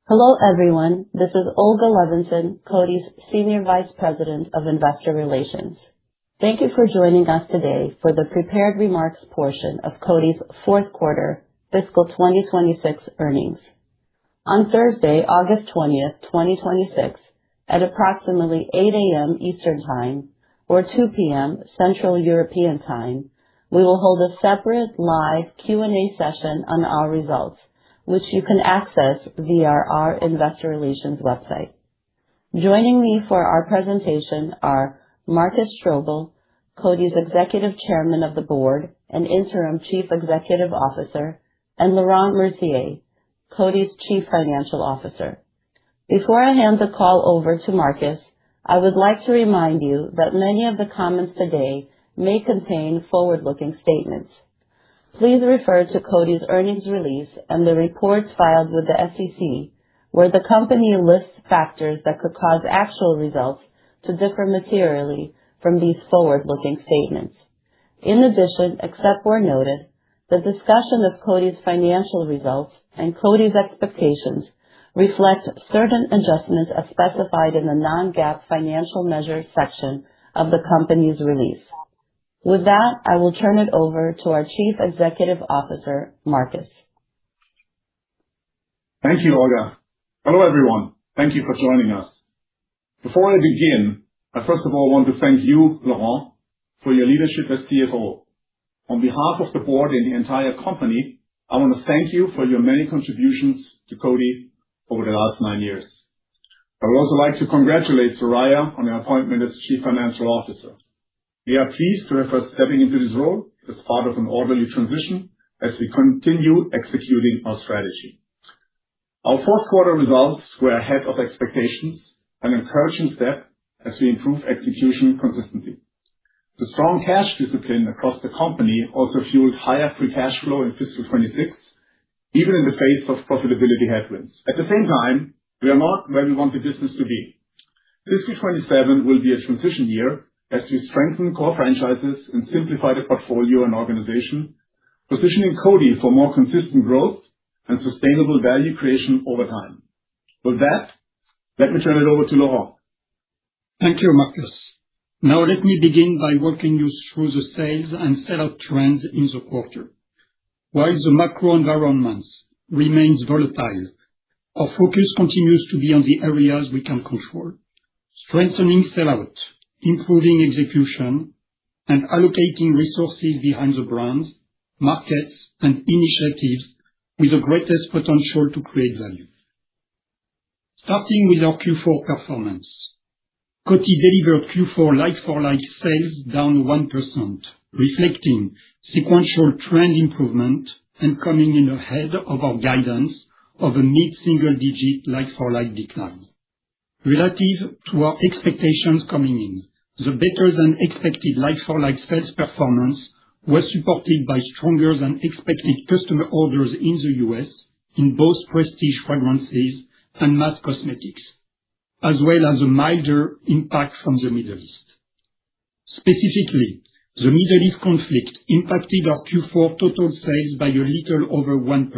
Hello everyone, this is Olga Levinson, Coty's Senior Vice President of Investor Relations. Thank you for joining us today for the prepared remarks portion of Coty's fourth quarter fiscal 2026 earnings. On Thursday, August 20th, 2026, at approximately 8 a.m. Eastern Time or 2 p.m. Central European Time, we will hold a separate live Q&A session on our results, which you can access via our Investor Relations website. Joining me for our presentation are Markus Strobel, Coty's Executive Chairman of the Board and Interim Chief Executive Officer, and Laurent Mercier, Coty's Chief Financial Officer. Before I hand the call over to Markus, I would like to remind you that many of the comments today may contain forward-looking statements. Please refer to Coty's earnings release and the reports filed with the SEC, where the company lists factors that could cause actual results to differ materially from these forward-looking statements. In addition, except where noted, the discussion of Coty's financial results and Coty's expectations reflect certain adjustments as specified in the non-GAAP financial measures section of the company's release. With that, I will turn it over to our Chief Executive Officer, Markus. Thank you, Olga. Hello, everyone. Thank you for joining us. Before I begin, I first of all want to thank you, Laurent, for your leadership as CFO. On behalf of the board and the entire company, I want to thank you for your many contributions to Coty over the last 9 years. I would also like to congratulate Soraya on her appointment as Chief Financial Officer. We are pleased to have her stepping into this role as part of an orderly transition as we continue executing our strategy. Our fourth quarter results were ahead of expectations, an encouraging step as we improve execution consistently. The strong cash discipline across the company also fueled higher free cash flow in fiscal 26, even in the face of profitability headwinds. At the same time, we are not where we want the business to be. Fiscal 27 will be a transition year as we strengthen core franchises and simplify the portfolio and organization, positioning Coty for more consistent growth and sustainable value creation over time. With that, let me turn it over to Laurent. Thank you, Markus. Now let me begin by walking you through the sales and sell-out trends in the quarter. While the macro environment remains volatile, our focus continues to be on the areas we can control: strengthening sell-out, improving execution, and allocating resources behind the brands, markets, and initiatives with the greatest potential to create value. Starting with our Q4 performance, Coty delivered Q4 like-for-like sales down 1%, reflecting sequential trend improvement and coming in ahead of our guidance of a mid-single-digit like-for-like decline. Relative to our expectations coming in, the better-than-expected like-for-like sales performance was supported by stronger-than-expected customer orders in the U.S. in both prestige fragrances and mass cosmetics, as well as a milder impact from the Middle East. Specifically, the Middle East conflict impacted our Q4 total sales by a little over 1%,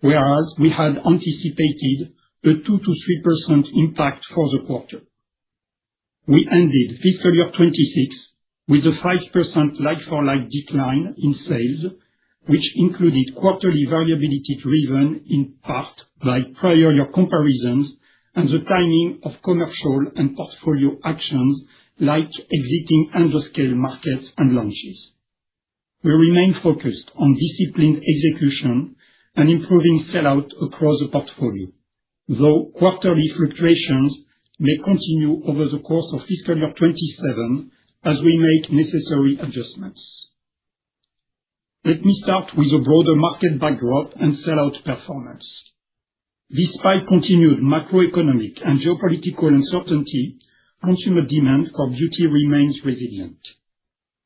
whereas we had anticipated a 2 to 3% impact for the quarter. We ended fiscal year 26 with a 5% like-for-like decline in sales, which included quarterly variability driven in part by prior year comparisons and the timing of commercial and portfolio actions like exiting under-scale markets and launches. We remain focused on disciplined execution and improving sell-out across the portfolio, though quarterly fluctuations may continue over the course of fiscal year 27 as we make necessary adjustments. Let me start with a broader market backdrop and sell-out performance. Despite continued macroeconomic and geopolitical uncertainty, consumer demand for beauty remains resilient.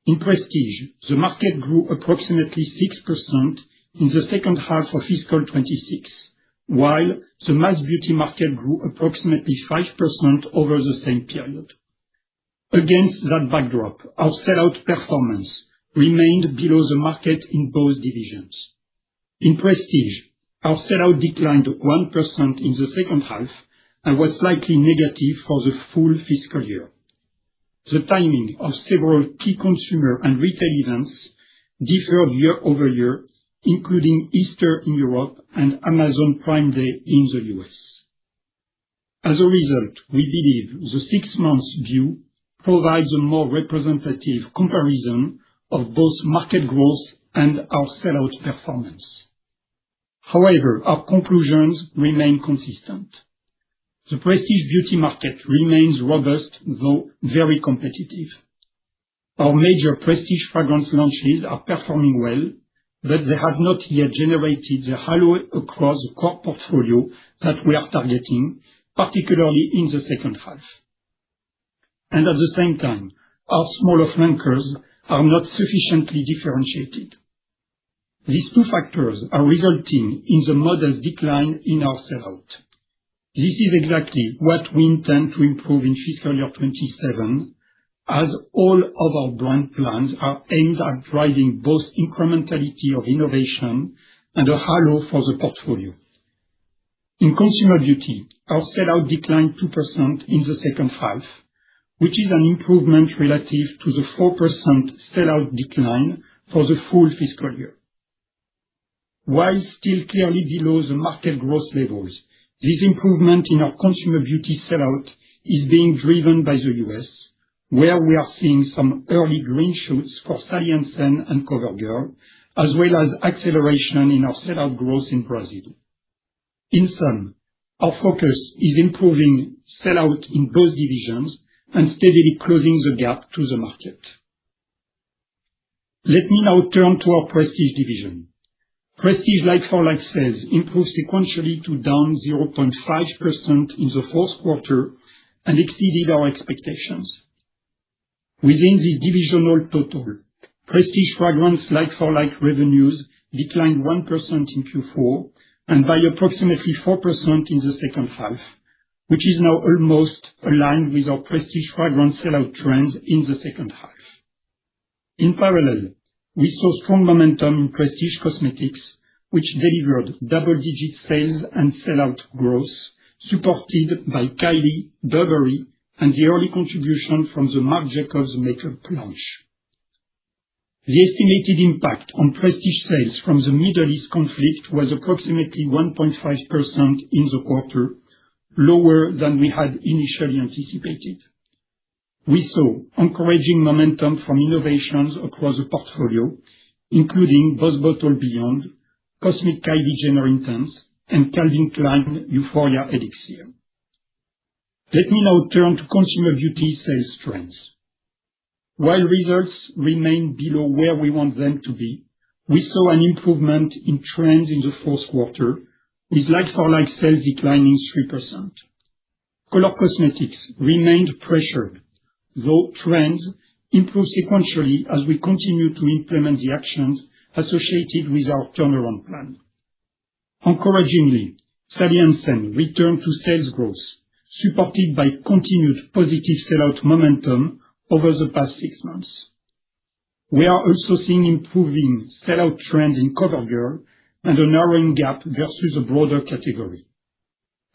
In prestige, the market grew approximately 6% in the second half of fiscal 26, while the mass beauty market grew approximately 5% over the same period. Against that backdrop, our sell-out performance remained below the market in both divisions. In prestige, Our sell-out declined 1% in the second half and was slightly negative for the full fiscal year. The timing of several key consumer and retail events differed year-over-year, including Easter in Europe and Amazon Prime Day in the U.S. As a result, we believe the 6 months view provides a more representative comparison of both market growth and our sell-out performance. However, our conclusions remain consistent. The prestige beauty market remains robust, though very competitive. Our major prestige fragrance launches are performing well, but they have not yet generated the halo across the core portfolio that we are targeting, particularly in the second half. And at the same time, our smaller flankers are not sufficiently differentiated. These two factors are resulting in the modest decline in our sell-out. This is exactly what we intend to improve in fiscal year 27, as all of our brand plans are aimed at driving both incrementality of innovation and a halo for the portfolio. In consumer beauty, our sell-out declined 2% in the second half, which is an improvement relative to the 4% sell-out decline for the full fiscal year. While still clearly below the market growth levels, this improvement in our consumer beauty sell-out is being driven by the U.S., where we are seeing some early green shoots for Sally Hansen and CoverGirl, as well as acceleration in our sell-out growth in Brazil. In sum, our focus is improving sell-out in both divisions and steadily closing the gap to the market. Let me now turn to our prestige division. Prestige like-for-like sales improved sequentially to down 0.5% in the fourth quarter and exceeded our expectations. Within the divisional total, prestige fragrance like-for-like revenues declined 1% in Q4 and by approximately 4% in the second half, which is now almost aligned with our prestige fragrance sell-out trends in the second half. In parallel, we saw strong momentum in prestige cosmetics, which delivered double-digit sales and sell-out growth, supported by Kylie, Burberry, and the early contribution from the Marc Jacobs makeup launch. The estimated impact on prestige sales from the Middle East conflict was approximately 1.5% in the quarter, lower than we had initially anticipated. We saw encouraging momentum from innovations across the portfolio, including Boss Bottle Beyond, Cosmic Kylie Jenner Intense, and Calvin Klein Euphoria Elixir. Let me now turn to consumer beauty sales trends. While results remain below where we want them to be, we saw an improvement in trends in the fourth quarter, with like-for-like sales declining 3%. Color cosmetics remained pressured, though trends improved sequentially as we continue to implement the actions associated with our turnaround plan. Encouragingly, Sally Hansen returned to sales growth, supported by continued positive sell-out momentum over the past 6 months. We are also seeing improving sell-out trends in CoverGirl and a narrowing gap versus a broader category.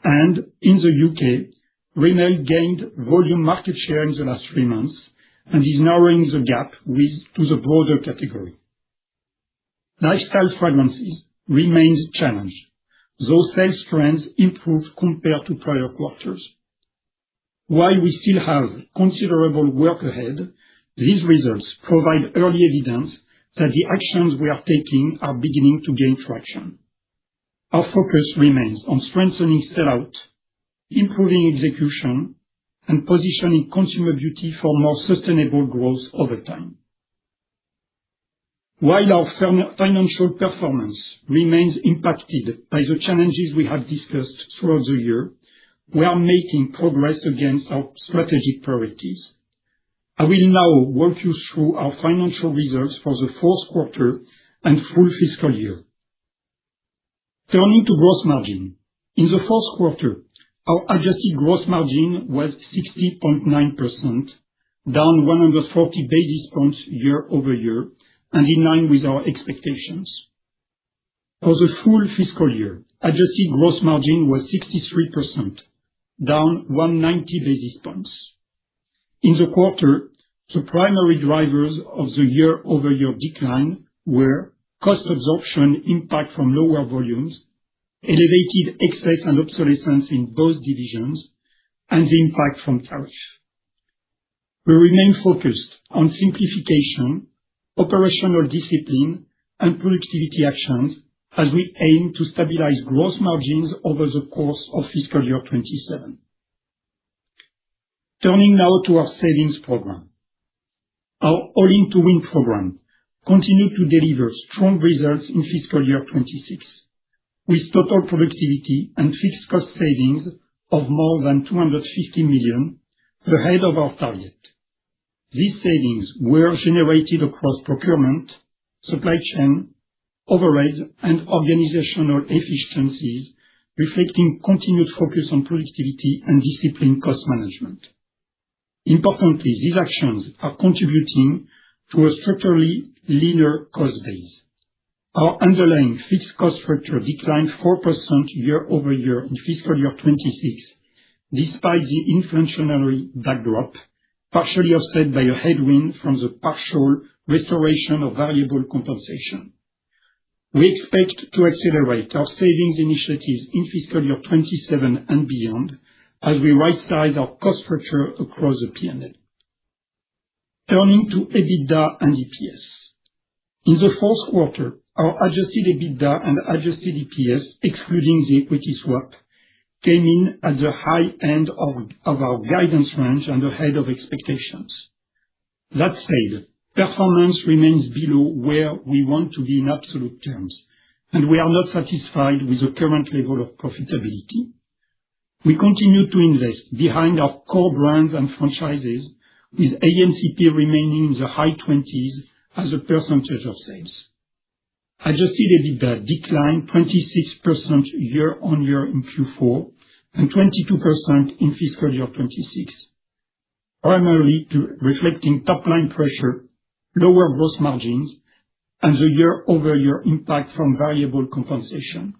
And in the UK, Rimmel gained volume market share in the last 3 months and is narrowing the gap to the broader category. Lifestyle fragrances remained challenged, though sales trends improved compared to prior quarters. While we still have considerable work ahead, these results provide early evidence that the actions we are taking are beginning to gain traction. Our focus remains on strengthening sell-out, improving execution, and positioning consumer beauty for more sustainable growth over time. While our financial performance remains impacted by the challenges we have discussed throughout the year, we are making progress against our strategic priorities. I will now walk you through our financial results for the fourth quarter and full fiscal year. Turning to gross margin. In the fourth quarter, our adjusted gross margin was 60.9%, down 140 basis points year-over-year, and in line with our expectations. For the full fiscal year, adjusted gross margin was 63%, down 190 basis points. In the quarter, the primary drivers of the year-over-year decline were cost absorption impact from lower volumes, elevated excess and obsolescence in both divisions, and the impact from tariff. We remain focused on simplification, operational discipline, and productivity actions as we aim to stabilize gross margins over the course of fiscal year 2027. Turning now to our savings program. Our All-in to Win program continued to deliver strong results in fiscal year 2026, with total productivity and fixed cost savings of more than $250 million, ahead of our target. These savings were generated across procurement, supply chain, overhead, and organizational efficiencies, reflecting continued focus on productivity and disciplined cost management. Importantly, these actions are contributing to a structurally leaner cost base. Our underlying fixed cost structure declined 4% year-over-year in fiscal year 2026, despite the inflationary backdrop, partially offset by a headwind from the partial restoration of variable compensation. We expect to accelerate our savings initiatives in fiscal year 2027 and beyond as we right-size our cost structure across the P&L. Turning to EBITDA and EPS. In the fourth quarter, our adjusted EBITDA and adjusted EPS, excluding the equity swap, came in at the high end of our guidance range and ahead of expectations. That said, performance remains below where we want to be in absolute terms, and we are not satisfied with the current level of profitability. We continue to invest behind our core brands and franchises, with A&CP remaining in the high 20s as a percentage of sales. Adjusted EBITDA declined 26% year-on-year in Q4 and 22% in fiscal year 2026, primarily reflecting top-line pressure, lower gross margins, and the year-over-year impact from variable compensation.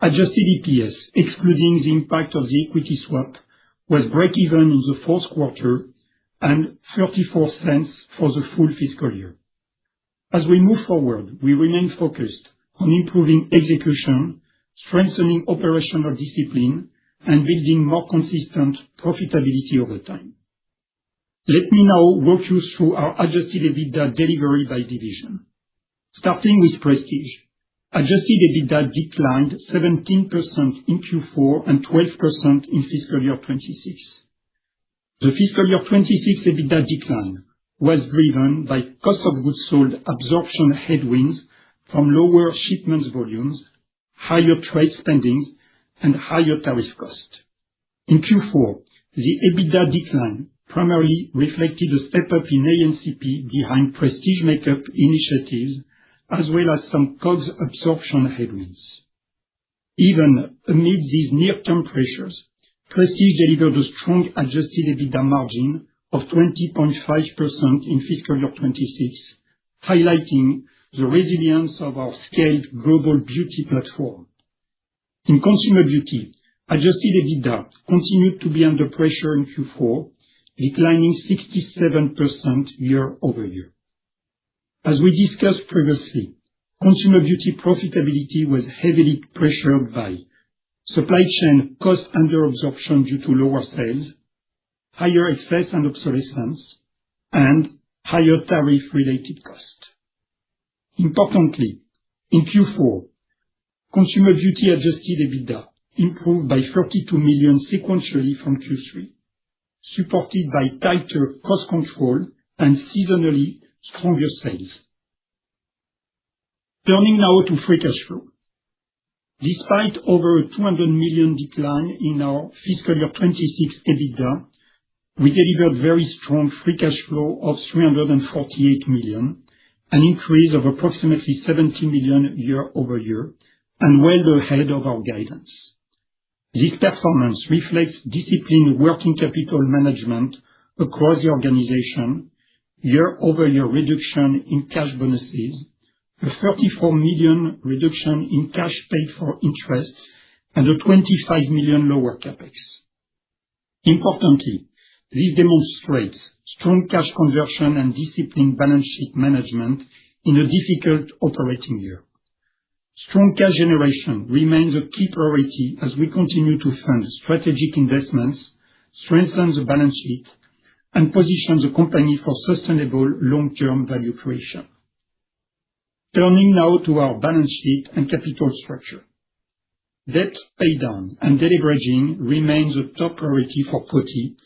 Adjusted EPS, excluding the impact of the equity swap, was break-even in the fourth quarter and $0.34 for the full fiscal year. As we move forward, we remain focused on improving execution, strengthening operational discipline, and building more consistent profitability over time. Let me now walk you through our adjusted EBITDA delivery by division. Starting with Prestige. Adjusted EBITDA declined 17% in Q4 and 12% in fiscal year 2026. The fiscal year 2026 EBITDA decline was driven by cost of goods sold absorption headwinds from lower shipments volumes, higher trade spending, and higher tariff cost. In Q4, the EBITDA decline primarily reflected a step-up in A&CP behind prestige makeup initiatives, as well as some COGS absorption headwinds. Even amid these near-term pressures, Prestige delivered a strong adjusted EBITDA margin of 20.5% in fiscal year 2026, highlighting the resilience of our scaled global beauty platform. In Consumer Beauty, adjusted EBITDA continued to be under pressure in Q4, declining 67% year-over-year. As we discussed previously, Consumer Beauty profitability was heavily pressured by supply chain cost under absorption due to lower sales, higher excess and obsolescence, and higher tariff-related costs. Importantly, in Q4, Consumer Beauty adjusted EBITDA improved by $32 million sequentially from Q3, supported by tighter cost control and seasonally stronger sales. Turning now to free cash flow. Despite over a $200 million decline in our fiscal year 2026 EBITDA, we delivered very strong free cash flow of $348 million, an increase of approximately $70 million year-over-year, and well ahead of our guidance. This performance reflects disciplined working capital management across the organization, year-over-year reduction in cash bonuses, a $34 million reduction in cash paid for interest, and a $25 million lower CapEx. Importantly, this demonstrates strong cash conversion and disciplined balance sheet management in a difficult operating year. Strong cash generation remains a key priority as we continue to fund strategic investments, strengthen the balance sheet, and position the company for sustainable long-term value creation. Turning now to our balance sheet and capital structure. Debt paydown and deleveraging remains a top priority for Coty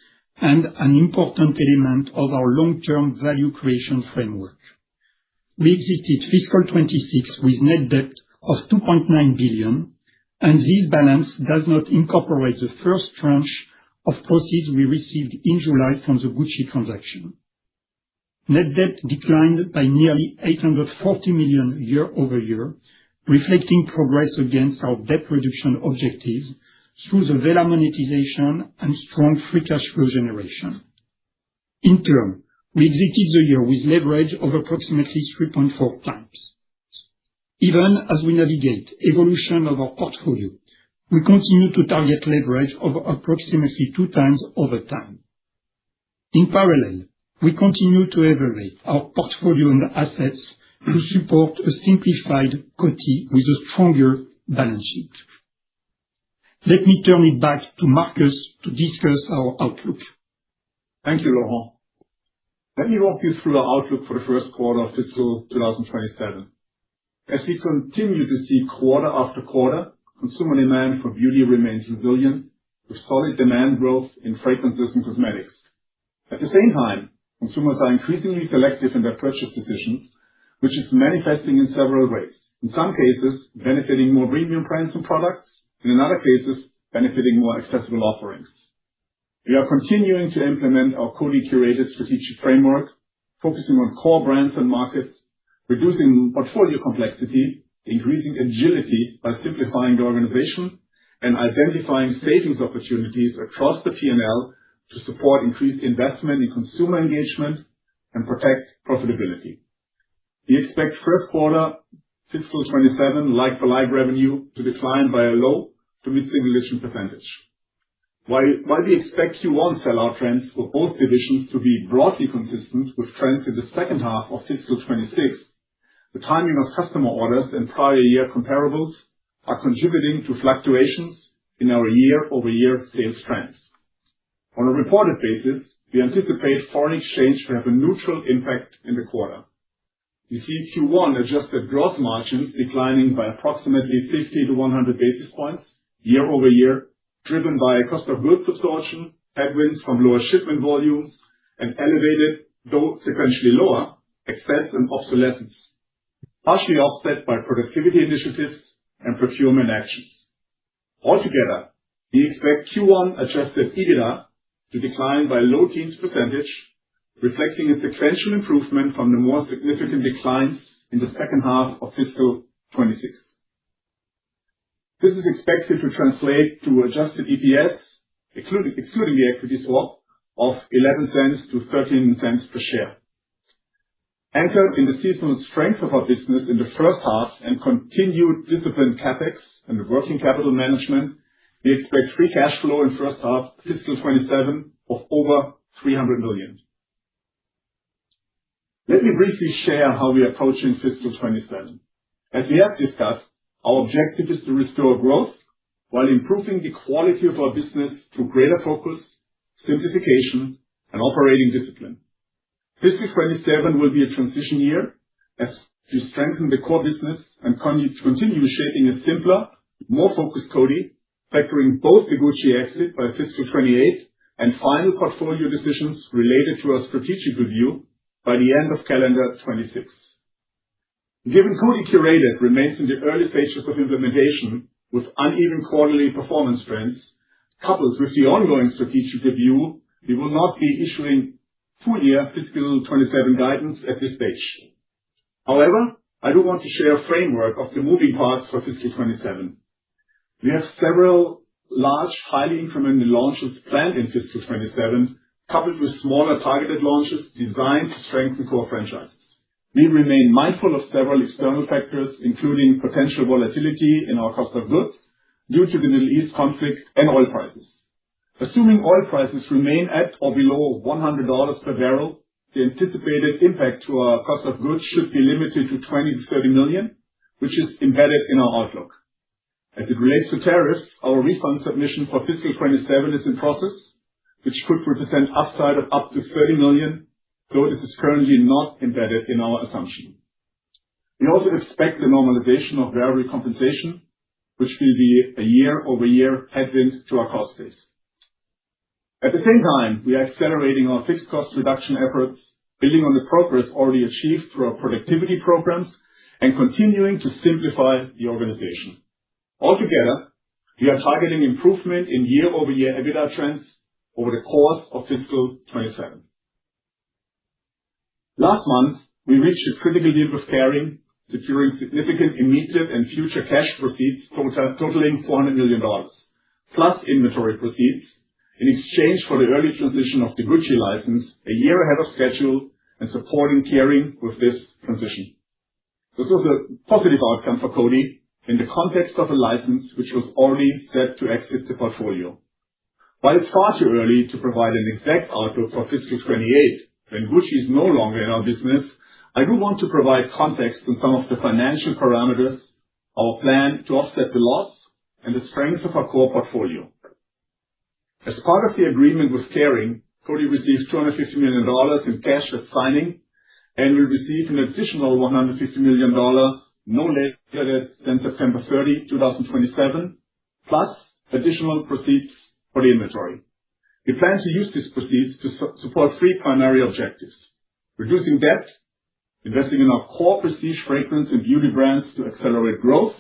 and an important element of our long-term value creation framework. We exited fiscal 26 with net debt of $2.9 billion, and this balance does not incorporate the first tranche of proceeds we received in July from the Gucci transaction. Net debt declined by nearly $840 million year-over-year, reflecting progress against our debt reduction objectives through the Wella monetization and strong free cash flow generation. In turn, we exited the year with leverage of approximately 3.4 times. Even as we navigate evolution of our portfolio, we continue to target leverage of approximately 2 times over time. In parallel, we continue to evaluate our portfolio and assets to support a simplified Coty with a stronger balance sheet. Let me turn it back to Marcus to discuss our outlook. Thank you, Laurent. Let me walk you through our outlook for the first quarter of fiscal 2027. As we continue to see quarter after quarter, consumer demand for beauty remains resilient, with solid demand growth in fragrances and cosmetics. At the same time, consumers are increasingly selective in their purchase decisions, which is manifesting in several ways. In some cases, benefiting more premium brands and products, and in other cases, benefiting more accessible offerings. We are continuing to implement our Coty curated strategic framework, focusing on core brands and markets, reducing portfolio complexity, increasing agility by simplifying the organization, and identifying savings opportunities across the P&L to support increased investment in consumer engagement and protect profitability. We expect first quarter fiscal 27 like-for-like revenue to decline by a low to mid-single-digit percentage. While we expect Q1 sellout trends for both divisions to be broadly consistent with trends in the second half of fiscal 26, the timing of customer orders and prior year comparables are contributing to fluctuations in our year-over-year sales trends. On a reported basis, we anticipate foreign exchange to have a neutral impact in the quarter. We see Q1 adjusted gross margins declining by approximately 50 to 100 basis points year-over-year, driven by cost of goods absorption, headwinds from lower shipment volumes, and elevated, though sequentially lower, excess and obsolescence, partially offset by productivity initiatives and procurement actions. Altogether, we expect Q1 adjusted EBITDA to decline by low teens percentage, reflecting a sequential improvement from the more significant declines in the second half of fiscal 26. This is expected to translate to adjusted EPS, excluding the equity swap, of 11 cents to 13 cents per share. Anchored in the seasonal strength of our business in the first half and continued disciplined CapEx and working capital management, we expect free cash flow in first half fiscal 27 of over $300 million. Let me briefly share how we are approaching fiscal 27. As we have discussed, our objective is to restore growth while improving the quality of our business through greater focus, simplification, and operating discipline. Fiscal 27 will be a transition year as we strengthen the core business and continue shaping a simpler, more focused Coty, factoring both the Gucci exit by fiscal 28 and final portfolio decisions related to our strategic review by the end of calendar 26. Given Coty Curated remains in the early stages of implementation with uneven quarterly performance trends, coupled with the ongoing strategic review, we will not be issuing full-year fiscal 27 guidance at this stage. However, I do want to share a framework of the moving parts for fiscal 27. We have several large, highly incremental launches planned in fiscal 27, coupled with smaller targeted launches designed to strengthen core franchises. we remain mindful of several external factors, including potential volatility in our cost of goods due to the Middle East conflict and oil prices. Assuming oil prices remain at or below $100 per barrel, the anticipated impact to our cost of goods should be limited to $20 to $30 million, which is embedded in our outlook. As it relates to tariffs, our refund submission for fiscal 27 is in process, which could represent upside of up to $30 million, though this is currently not embedded in our assumption. We also expect the normalization of variable compensation, which will be a year-over-year headwind to our cost base. At the same time, we are accelerating our fixed cost reduction efforts, building on the progress already achieved through our productivity programs and continuing to simplify the organization. Altogether, we are targeting improvement in year-over-year EBITDA trends over the course of fiscal 27. Last month, we reached a critical deal with Kering, securing significant immediate and future cash proceeds totaling $400 million, plus inventory proceeds, in exchange for the early transition of the Gucci license a year ahead of schedule and supporting Kering with this transition. This was a positive outcome for Coty in the context of a license which was already set to exit the portfolio. While it's far too early to provide an exact outlook for fiscal 28, when Gucci is no longer in our business, I do want to provide context on some of the financial parameters, our plan to offset the loss, and the strengths of our core portfolio. As part of the agreement with Kering, Coty received $250 million in cash at signing and will receive an additional $150 million no later than September 30, 2027, plus additional proceeds for the inventory. We plan to use these proceeds to support three primary objectives: reducing debt, investing in our core prestige fragrance and beauty brands to accelerate growth,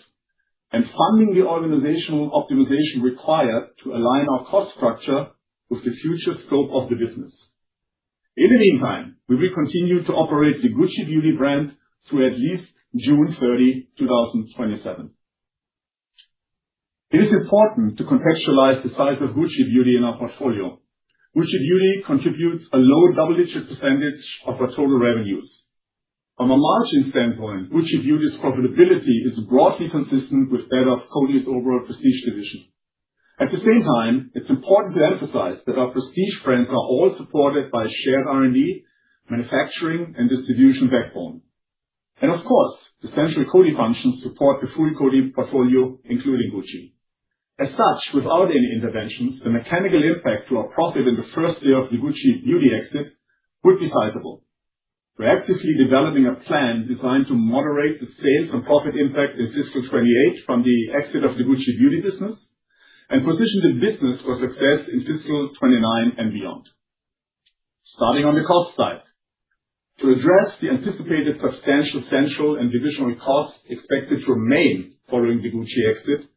and funding the organizational optimization required to align our cost structure with the future scope of the business. In the meantime, we will continue to operate the Gucci beauty brand through at least June 30, 2027. It is important to contextualize the size of Gucci beauty in our portfolio. Gucci beauty contributes a low double-digit percentage of our total revenues. From a margin standpoint, Gucci beauty's profitability is broadly consistent with that of Coty's overall prestige division. At the same time, it's important to emphasize that our prestige brands are all supported by shared R&D, manufacturing, and distribution backbone. And of course, the central Coty functions support the full Coty portfolio, including Gucci. As such, without any interventions, the mechanical impact to our profit in the first year of the Gucci beauty exit would be sizable. We're actively developing a plan designed to moderate the sales and profit impact in fiscal 28 from the exit of the Gucci beauty business and position the business for success in fiscal 29 and beyond. Starting on the cost side. To address the anticipated substantial central and divisional costs expected to remain following the Gucci exit,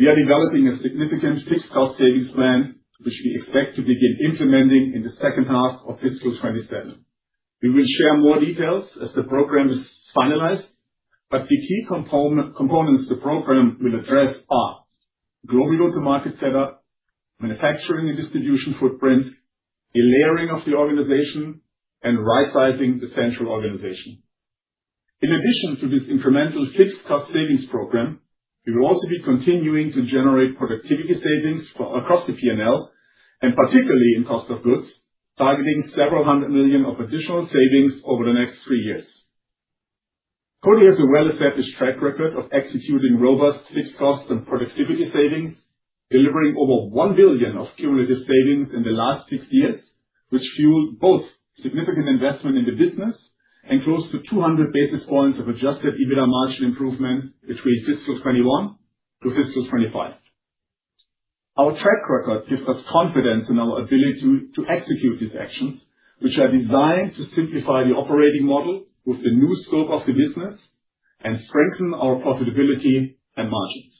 we are developing a significant fixed cost savings plan, which we expect to begin implementing in the second half of fiscal 27. We will share more details as the program is finalized, but the key components the program will address are global go-to-market setup, manufacturing and distribution footprint, a layering of the organization, and right-sizing the central organization. In addition to this incremental fixed cost savings program, we will also be continuing to generate productivity savings across the P&L, and particularly in cost of goods, targeting several $100 million of additional savings over the next 3 years. Coty has a well-established track record of executing robust fixed cost and productivity savings, delivering over $1 billion of cumulative savings in the last 6 years, which fueled both significant investment in the business and close to 200 basis points of adjusted EBITDA margin improvement between fiscal 21 to fiscal 25. Our track record gives us confidence in our ability to execute these actions, which are designed to simplify the operating model with the new scope of the business and strengthen our profitability and margins.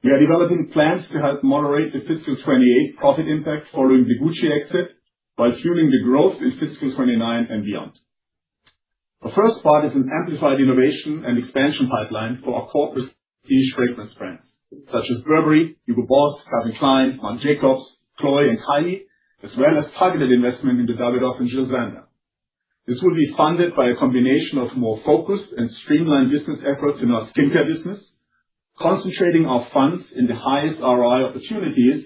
We are developing plans to help moderate the fiscal 28 profit impact following the Gucci exit, while fueling the growth in fiscal 29 and beyond. The first part is an amplified innovation and expansion pipeline for our core prestige fragrance brands, such as Burberry, Hugo Boss, Calvin Klein, Marc Jacobs, Chloe, and Kylie, as well as targeted investment into Davidoff and Gilles Sander. This will be funded by a combination of more focused and streamlined business efforts in our skincare business, concentrating our funds in the highest ROI opportunities,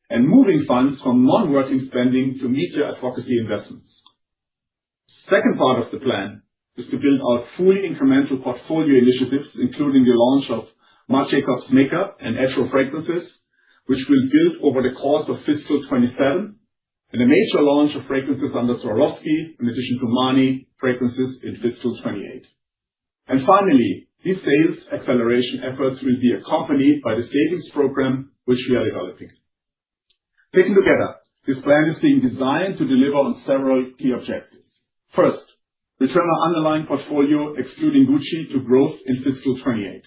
and moving funds from non-working spending to media advocacy investments. Second part of the plan is to build out fully incremental portfolio initiatives, including the launch of Marc Jacobs makeup and Etro fragrances, which will build over the course of fiscal 27, and a major launch of fragrances under Swarovski, in addition to Marni fragrances in fiscal 28. And finally, these sales acceleration efforts will be accompanied by the savings program which we are developing. Taken together, this plan is being designed to deliver on several key objectives. First, return our underlying portfolio, excluding Gucci, to growth in fiscal 28.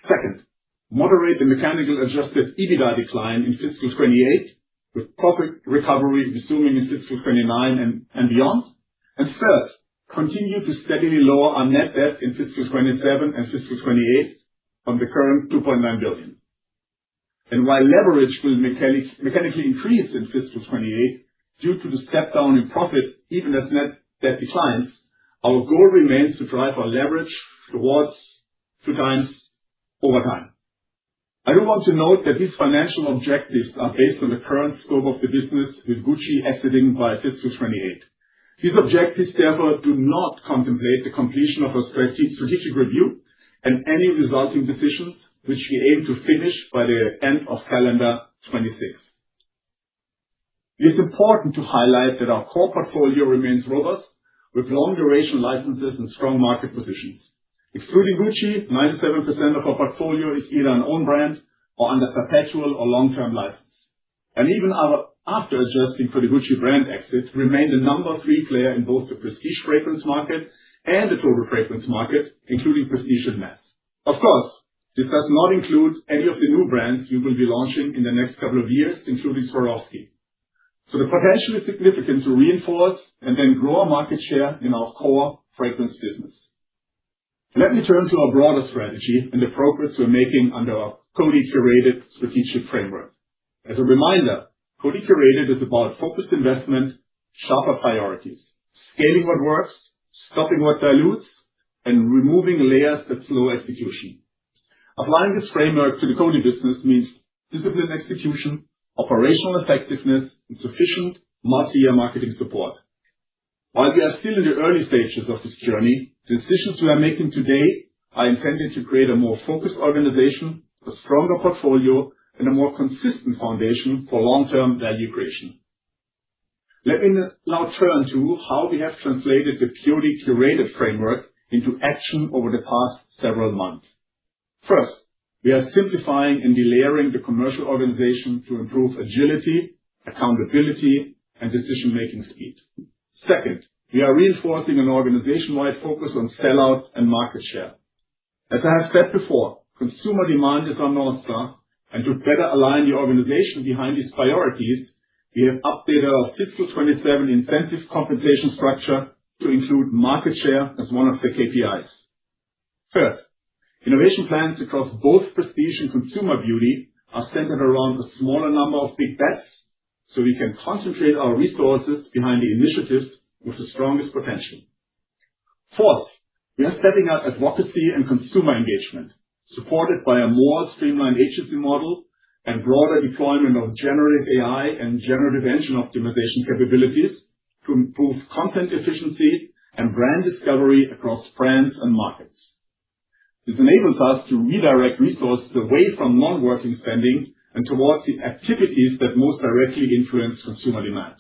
Second, moderate the mechanical adjusted EBITDA decline in fiscal 28, with profit recovery resuming in fiscal 29 and beyond. And third, continue to steadily lower our net debt in fiscal 27 and fiscal 28 from the current $2.9 billion. And while leverage will mechanically increase in fiscal 28 due to the step down in profit, even as net debt declines, our goal remains to drive our leverage towards 2 times over time. I do want to note that these financial objectives are based on the current scope of the business, with Gucci exiting by fiscal 28. These objectives, therefore, do not contemplate the completion of a strategic review and any resulting decisions, which we aim to finish by the end of calendar 26. It is important to highlight that our core portfolio remains robust, with long-duration licenses and strong market positions. Excluding Gucci, 97% of our portfolio is either an own brand or under perpetual or long-term license. And even after adjusting for the Gucci brand exit, remain the number 3 player in both the prestige fragrance market and the total fragrance market, including prestige and mass. Of course, this does not include any of the new brands we will be launching in the next couple of years, including Swarovski. So the potential is significant to reinforce and then grow our market share in our core fragrance business. Let me turn to our broader strategy and the progress we're making under our Coty Curated strategic framework. As a reminder, Coty Curated is about focused investment, sharper priorities, scaling what works, stopping what dilutes, and removing layers that slow execution. Applying this framework to the Coty business means disciplined execution, operational effectiveness, and sufficient multi-year marketing support. While we are still in the early stages of this journey, the decisions we are making today are intended to create a more focused organization, a stronger portfolio, and a more consistent foundation for long-term value creation. Let me now turn to how we have translated the Coty Curated framework into action over the past several months. First, we are simplifying and delayering the commercial organization to improve agility, accountability, and decision-making speed. Second, we are reinforcing an organization-wide focus on sellout and market share. As I have said before, consumer demand is our North Star, and to better align the organization behind these priorities, we have updated our fiscal 27 incentive compensation structure to include market share as one of the KPIs. Third, innovation plans across both prestige and consumer beauty are centered around a smaller number of big bets, so we can concentrate our resources behind the initiatives with the strongest potential. Fourth, we are stepping up advocacy and consumer engagement, supported by a more streamlined agency model and broader deployment of generative AI and generative engine optimization capabilities to improve content efficiency and brand discovery across brands and markets. This enables us to redirect resources away from non-working spending and towards the activities that most directly influence consumer demand.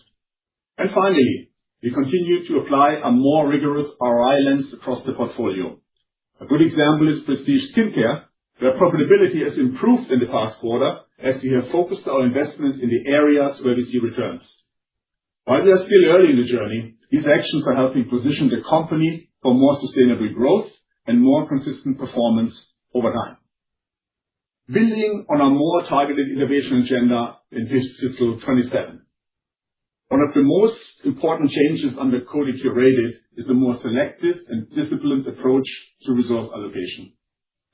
And finally, we continue to apply a more rigorous ROI lens across the portfolio. A good example is prestige skincare, where profitability has improved in the past quarter as we have focused our investments in the areas where we see returns. While we are still early in the journey, these actions are helping position the company for more sustainable growth and more consistent performance over time. Building on our more targeted innovation agenda in fiscal 27. One of the most important changes under Coty Curated is a more selective and disciplined approach to resource allocation.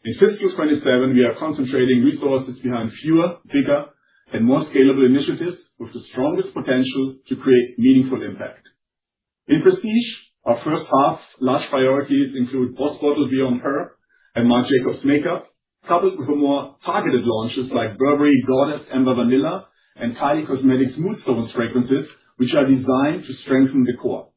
In fiscal 27, we are concentrating resources behind fewer, bigger, and more scalable initiatives with the strongest potential to create meaningful impact. In prestige, Our first half large priorities include Boss Bottle Beyond Her and Marc Jacobs Makeup, coupled with more targeted launches like Burberry Goddess Amber Vanilla and Kylie Cosmetics Moodstones fragrances, which are designed to strengthen the core.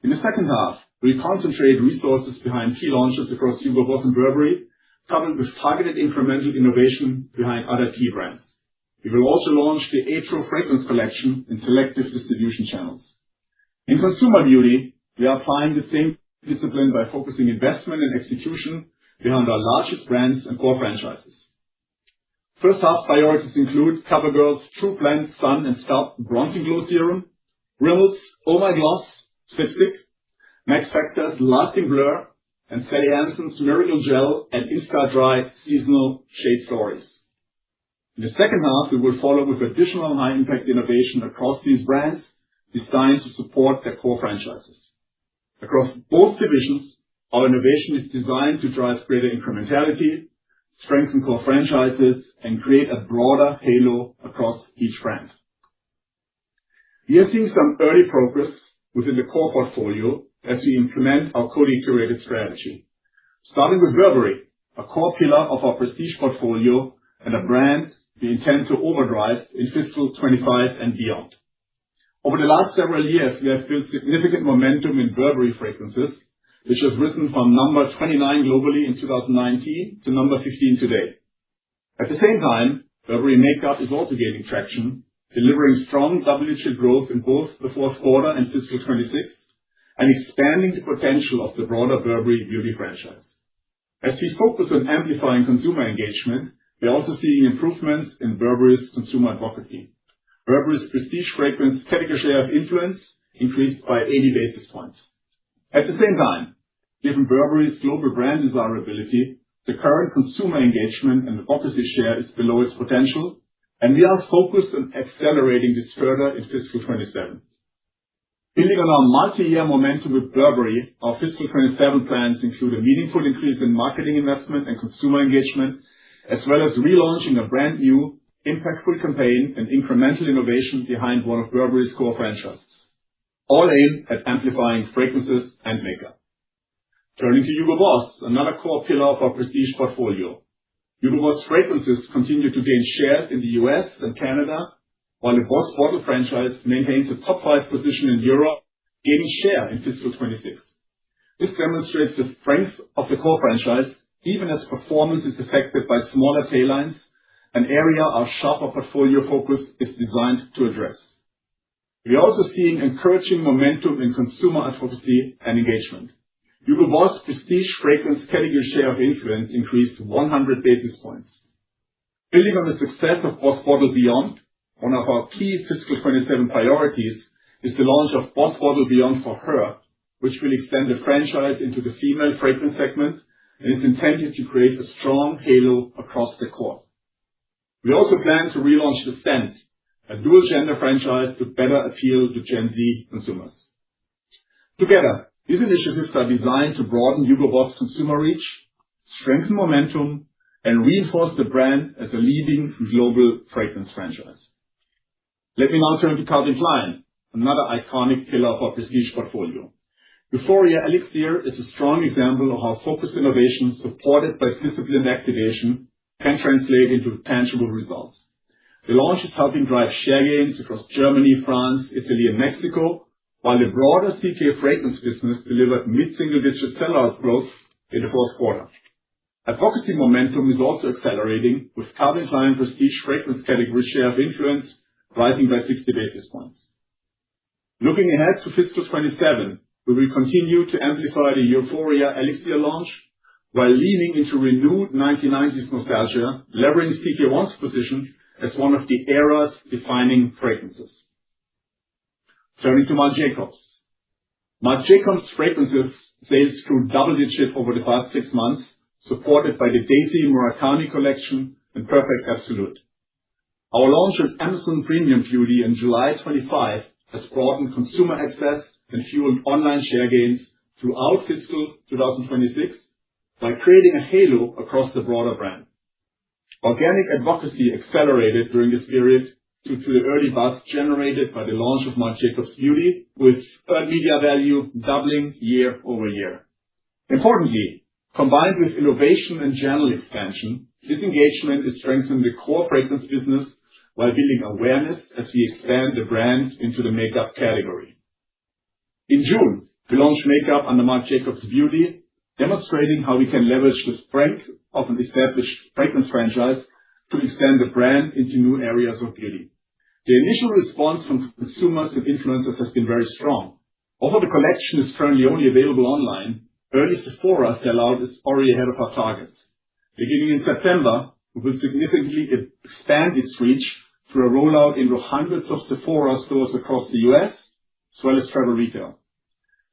In the second half, we concentrate resources behind key launches across Hugo Boss and Burberry, coupled with targeted incremental innovation behind other key brands. We will also launch the Atro fragrance collection in selective distribution channels. In consumer beauty, we are applying the same discipline by focusing investment and execution behind our largest brands and core franchises. First half priorities include CoverGirl's True Blend Sun and Scalp Bronzing Glow Serum, Rimmel's Oh My Gloss Lipstick, Max Factor's Lasting Blur, and Sally Hansen's Miracle Gel and Insta Dry Seasonal Shade Stories. In the second half, we will follow with additional high-impact innovation across these brands designed to support their core franchises. Across both divisions, our innovation is designed to drive greater incrementality, strengthen core franchises, and create a broader halo across each brand. We are seeing some early progress within the core portfolio as we implement our Coty curated strategy. Starting with Burberry, a core pillar of our prestige portfolio and a brand we intend to overdrive in fiscal 25 and beyond. Over the last several years, we have built significant momentum in Burberry fragrances, which has risen from number 29 globally in 2019 to number 15 today. At the same time, Burberry makeup is also gaining traction, delivering strong double-digit growth in both the fourth quarter and fiscal 26, and expanding the potential of the broader Burberry beauty franchise. As we focus on amplifying consumer engagement, we are also seeing improvements in Burberry's consumer advocacy. Burberry's prestige fragrance category share of influence increased by 80 basis points. At the same time, given Burberry's global brand desirability, the current consumer engagement and advocacy share is below its potential, and we are focused on accelerating this further in fiscal 27. Building on our multi-year momentum with Burberry, our fiscal 27 plans include a meaningful increase in marketing investment and consumer engagement, as well as relaunching a brand new, impactful campaign and incremental innovation behind one of Burberry's core franchises, all aimed at amplifying fragrances and makeup. Turning to Hugo Boss, another core pillar of our prestige portfolio. Hugo Boss fragrances continue to gain shares in the US and Canada, while the Boss Bottle franchise maintains a top 5 position in Europe, gaining share in fiscal 26. This demonstrates the strength of the core franchise, even as performance is affected by smaller tail lines, an area our sharper portfolio focus is designed to address. We are also seeing encouraging momentum in consumer advocacy and engagement. Hugo Boss prestige fragrance category share of influence increased 100 basis points. Building on the success of Boss Bottle Beyond, one of our key fiscal 27 priorities is the launch of Boss Bottle Beyond for Her, which will extend the franchise into the female fragrance segment and is intended to create a strong halo across the core. We also plan to relaunch The Scent, a dual-gender franchise to better appeal to Gen Z consumers. Together, these initiatives are designed to broaden Hugo Boss consumer reach, strengthen momentum, and reinforce the brand as a leading global fragrance franchise. Let me now turn to Calvin Klein, another iconic pillar of our prestige portfolio. Euphoria Elixir is a strong example of how focused innovation supported by disciplined activation can translate into tangible results. The launch is helping drive share gains across Germany, France, Italy, and Mexico, while the broader CK fragrance business delivered mid-single-digit sellout growth in the fourth quarter. Advocacy momentum is also accelerating, with Calvin Klein prestige fragrance category share of influence rising by 60 basis points. Looking ahead to fiscal 27, we will continue to amplify the Euphoria Elixir launch while leaning into renewed 1990s nostalgia, leveraging CK1's position as one of the era's defining fragrances. Turning to Marc Jacobs. Marc Jacobs fragrances sales grew double-digit over the past 6 months, supported by the Daisy Murakami collection and Perfect Absolute. Our launch with Amazon Premium Beauty in July 25 has broadened consumer access and fueled online share gains throughout fiscal 2026 by creating a halo across the broader brand. Organic advocacy accelerated during this period, due to the early buzz generated by the launch of Marc Jacobs Beauty, with earned media value doubling year-over-year. Importantly, combined with innovation and channel expansion, this engagement is strengthening the core fragrance business while building awareness as we expand the brand into the makeup category. In June, we launched makeup under Marc Jacobs Beauty, demonstrating how we can leverage the strength of an established fragrance franchise to extend the brand into new areas of beauty. The initial response from consumers and influencers has been very strong. Although the collection is currently only available online, early Sephora sell-out is already ahead of our targets. Beginning in September, we will significantly expand its reach through a rollout into hundreds of Sephora stores across the U.S., as well as travel retail.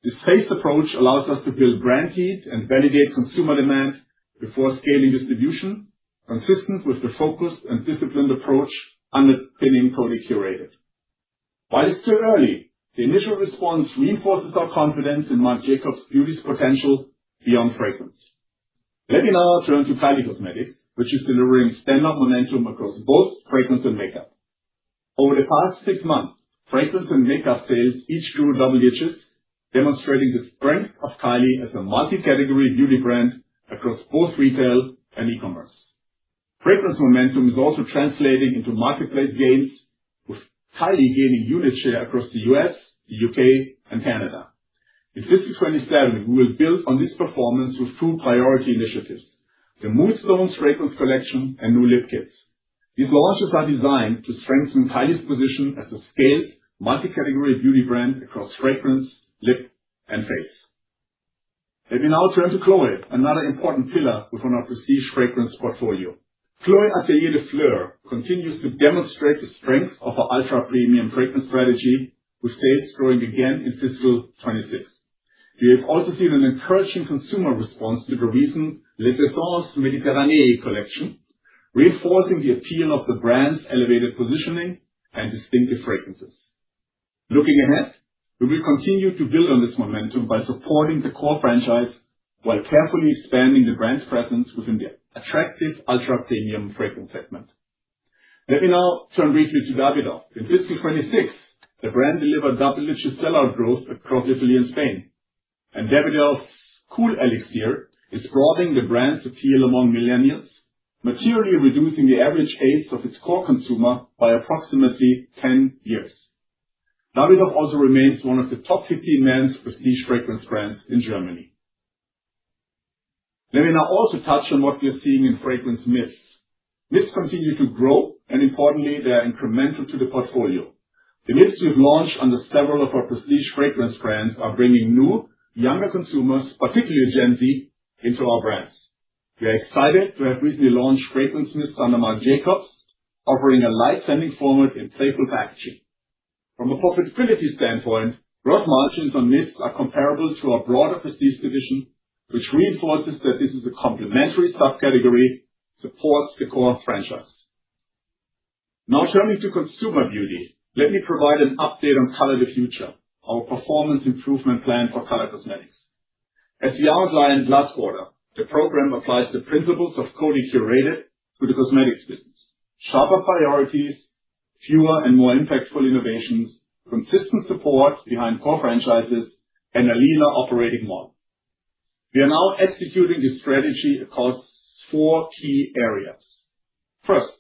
This phased approach allows us to build brand heat and validate consumer demand before scaling distribution, consistent with the focused and disciplined approach underpinning Coty Curated. While it's still early, the initial response reinforces our confidence in Marc Jacobs Beauty's potential beyond fragrance. Let me now turn to Kylie Cosmetics, which is delivering standout momentum across both fragrance and makeup. Over the past 6 months, fragrance and makeup sales each grew double digits, demonstrating the strength of Kylie as a multi-category beauty brand across both retail and e-commerce. Fragrance momentum is also translating into marketplace gains, with Kylie gaining unit share across the U.S., the U.K., and Canada. In fiscal 27, we will build on this performance with 2 priority initiatives: the Moonstones fragrance collection and new lip kits. These launches are designed to strengthen Kylie's position as a scaled, multi-category beauty brand across fragrance, lip, and face. Let me now turn to Chloé, another important pillar within our prestige fragrance portfolio. Chloé Atelier de Fleur continues to demonstrate the strength of our ultra-premium fragrance strategy, with sales growing again in fiscal 26. We have also seen an encouraging consumer response to the recent Les Essences Méditerranée collection, reinforcing the appeal of the brand's elevated positioning and distinctive fragrances. Looking ahead, we will continue to build on this momentum by supporting the core franchise while carefully expanding the brand's presence within the attractive ultra-premium fragrance segment. Let me now turn briefly to Davidoff. In fiscal 26, the brand delivered double-digit sellout growth across Italy and Spain, and Davidoff's Cool Elixir is broadening the brand's appeal among millennials, materially reducing the average age of its core consumer by approximately 10 years. Davidoff also remains one of the top 15 men's prestige fragrance brands in Germany. Let me now also touch on what we are seeing in fragrance mists. Mists continue to grow, and importantly, they are incremental to the portfolio. The mists we've launched under several of our prestige fragrance brands are bringing new, younger consumers, particularly Gen Z, into our brands. We are excited to have recently launched fragrance mists under Marc Jacobs, offering a light-scenting format in playful packaging. From a profitability standpoint, gross margins on mists are comparable to our broader prestige division, which reinforces that this is a complementary subcategory, supports the core franchise. Now turning to consumer beauty, let me provide an update on Color the Future, our performance improvement plan for color cosmetics. As we outlined last quarter, the program applies the principles of Coty Curated to the cosmetics business: sharper priorities, fewer and more impactful innovations, consistent support behind core franchises, and a leaner operating model. We are now executing this strategy across 4 key areas. First,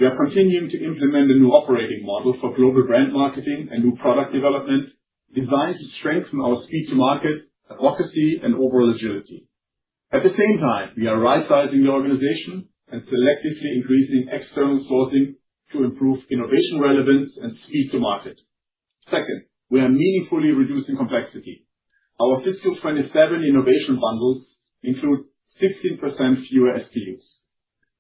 we are continuing to implement a new operating model for global brand marketing and new product development, designed to strengthen our speed to market, advocacy, and overall agility. At the same time, we are right-sizing the organization and selectively increasing external sourcing to improve innovation relevance and speed to market. Second, we are meaningfully reducing complexity. Our fiscal 27 innovation bundles include 16% fewer SKUs.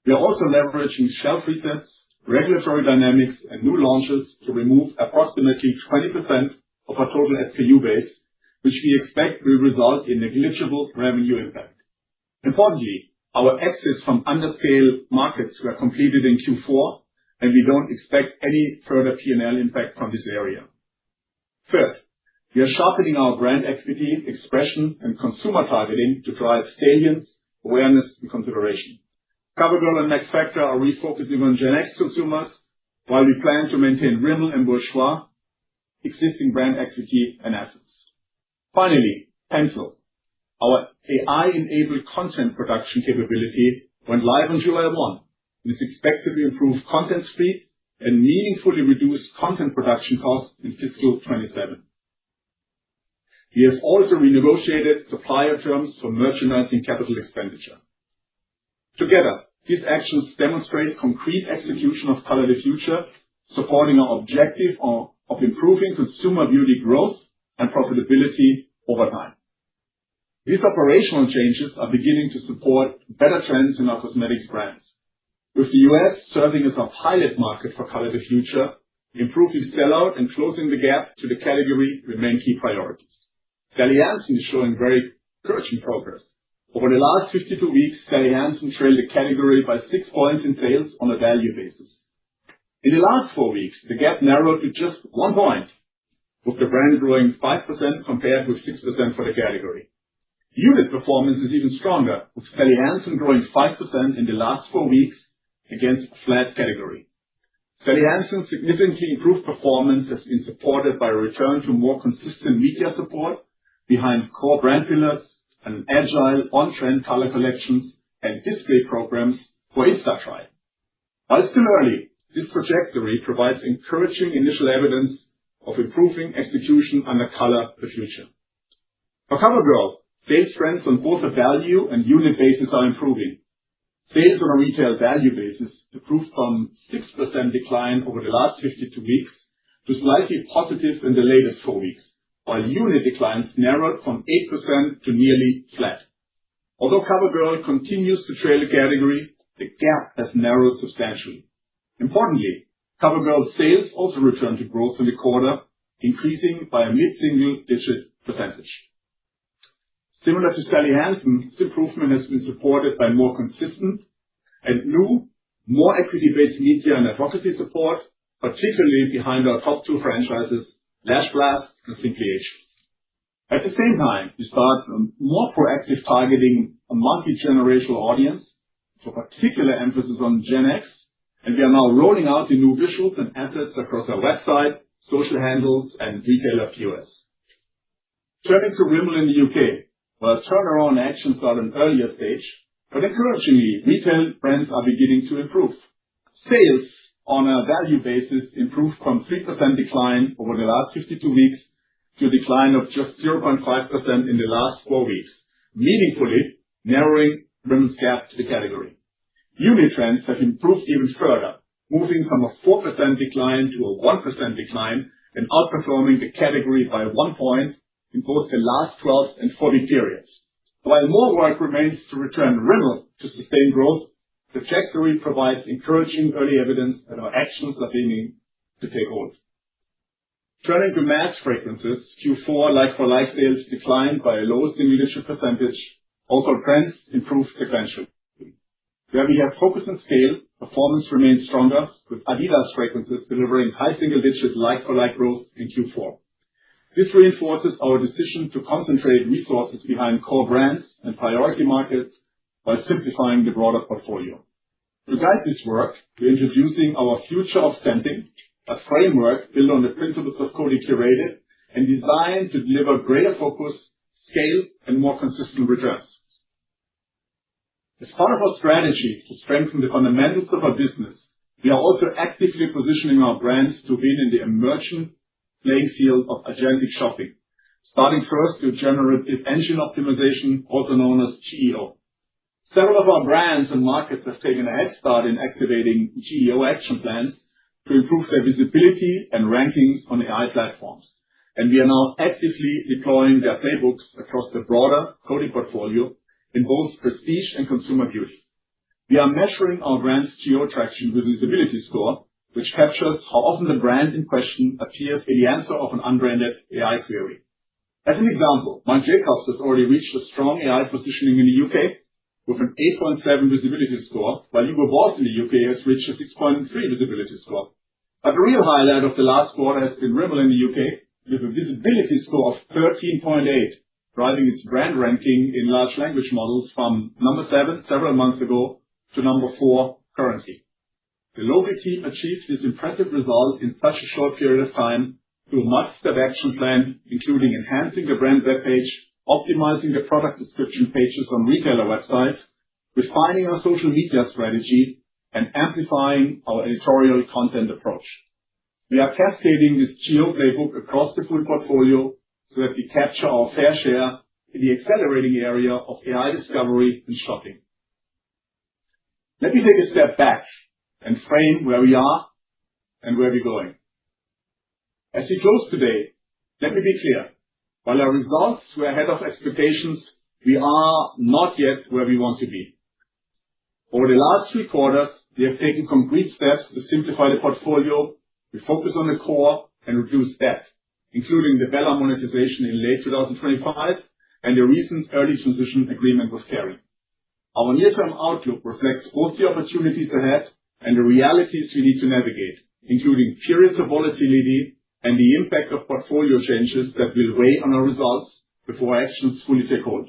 We are also leveraging shelf resets, regulatory dynamics, and new launches to remove approximately 20% of our total SKU base, which we expect will result in negligible revenue impact. Importantly, our exits from under-scale markets were completed in Q4, and we don't expect any further P&L impact from this area. Third, we are sharpening our brand equity, expression, and consumer targeting to drive salience, awareness, and consideration. CoverGirl and Max Factor are refocusing on Gen X consumers, while we plan to maintain Rimmel and Bourjois existing brand equity and assets. Finally, Pencil. Our AI-enabled content production capability went live on July 1 and is expected to improve content speed and meaningfully reduce content production costs in fiscal 27. We have also renegotiated supplier terms for merchandising capital expenditure. Together, these actions demonstrate concrete execution of Color the Future, supporting our objective of improving consumer beauty growth and profitability over time. These operational changes are beginning to support better trends in our cosmetics brands. With the US serving as our pilot market for Color the Future, improving sellout and closing the gap to the category remain key priorities. Sally Hansen is showing very encouraging progress. Over the last 52 weeks, Sally Hansen trailed the category by 6 points in sales on a value basis. In the last 4 weeks, the gap narrowed to just 1 point, with the brand growing 5% compared with 6% for the category. Unit performance is even stronger, with Sally Hansen growing 5% in the last 4 weeks against a flat category. Sally Hansen's significantly improved performance has been supported by a return to more consistent media support behind core brand pillars and agile on-trend color collections and display programs for Insta-Try. While still early, this trajectory provides encouraging initial evidence of improving execution under Color the Future. For CoverGirl, sales trends on both a value and unit basis are improving. Sales on a retail value basis improved from 6% decline over the last 52 weeks to slightly positive in the latest 4 weeks, while unit declines narrowed from 8% to nearly flat. Although CoverGirl continues to trail the category, the gap has narrowed substantially. Importantly, CoverGirl sales also returned to growth in the quarter, increasing by a mid-single-digit percentage. Similar to Sally Hansen, this improvement has been supported by more consistent and new, more equity-based media and advocacy support, particularly behind our top 2 franchises, Lash Blast and Simply Ageless. At the same time, we start more proactive targeting a multi-generational audience, with a particular emphasis on Gen X, and we are now rolling out the new visuals and assets across our website, social handles, and retailer POS. Turning to Rimmel in the UK, where turnaround actions are at an earlier stage, but encouragingly, retail brands are beginning to improve. Sales on a value basis improved from 3% decline over the last 52 weeks to a decline of just 0.5% in the last 4 weeks, meaningfully narrowing Rimmel's gap to the category. Unit trends have improved even further, moving from a 4% decline to a 1% decline and outperforming the category by 1 point in both the last 12 and 40 periods. While more work remains to return Rimmel to sustained growth, the trajectory provides encouraging early evidence that our actions are beginning to take hold. Turning to mass fragrances, Q4 like-for-like sales declined by a low single-digit percentage, although trends improved sequentially. Where we have focus and scale, performance remains stronger, with Adidas fragrances delivering high single-digit like-for-like growth in Q4. This reinforces our decision to concentrate resources behind core brands and priority markets while simplifying the broader portfolio. To guide this work, we're introducing our Future of Scenting, a framework built on the principles of Coty Curated and designed to deliver greater focus, scale, and more consistent returns. As part of our strategy to strengthen the fundamentals of our business, we are also actively positioning our brands to win in the emerging playing field of agentic shopping, starting first with generative engine optimization, also known as GEO. Several of our brands and markets have taken a head start in activating GEO action plans to improve their visibility and rankings on AI platforms, and we are now actively deploying their playbooks across the broader Coty portfolio in both prestige and consumer beauty. We are measuring our brand's GEO traction with visibility score, which captures how often the brand in question appears in the answer of an unbranded AI query. As an example, Marc Jacobs has already reached a strong AI positioning in the UK with an 8.7 visibility score, while Hugo Boss in the UK has reached a 6.3 visibility score. But the real highlight of the last quarter has been Rimmel in the UK with a visibility score of 13.8, driving its brand ranking in large language models from number 7 several months ago to number 4 currently. The local team achieved this impressive result in such a short period of time through a multi-step action plan, including enhancing the brand webpage, optimizing the product description pages on retailer websites, refining our social media strategy, and amplifying our editorial content approach. We are cascading this geo playbook across the full portfolio so that we capture our fair share in the accelerating area of AI discovery and shopping. Let me take a step back and frame where we are and where we're going. As we close today, let me be clear. While our results were ahead of expectations, we are not yet where we want to be. Over the last 3 quarters, we have taken concrete steps to simplify the portfolio, refocus on the core, and reduce debt, including the Bella monetization in late 2025 and the recent early transition agreement with Carrie. Our near-term outlook reflects both the opportunities ahead and the realities we need to navigate, including periods of volatility and the impact of portfolio changes that will weigh on our results before actions fully take hold.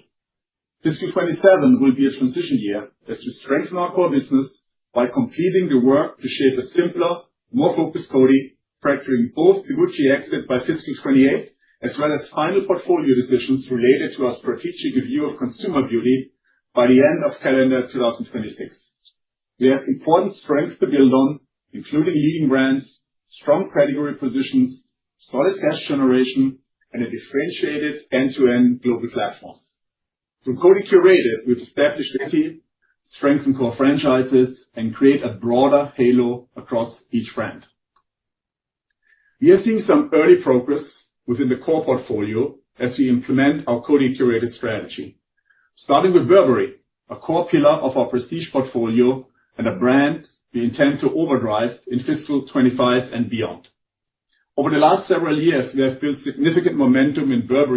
Fiscal 27 will be a transition year as we strengthen our core business by completing the work to shape a simpler, more focused Coty, factoring both the Gucci exit by fiscal 28 as well as final portfolio decisions related to our strategic review of consumer beauty by the end of calendar 2026. We have important strengths to build on, including leading brands, strong category positions, solid cash generation, and a differentiated end-to-end global platform. Through Coty Curated, we've established a team, strengthen core franchises, and create a broader halo across each brand. We are seeing some early progress within the core portfolio as we implement our Coty Curated strategy. Starting with Burberry, a core pillar of our prestige portfolio and a brand we intend to overdrive in fiscal 25 and beyond. Over the last several years, we have built significant momentum in Burberry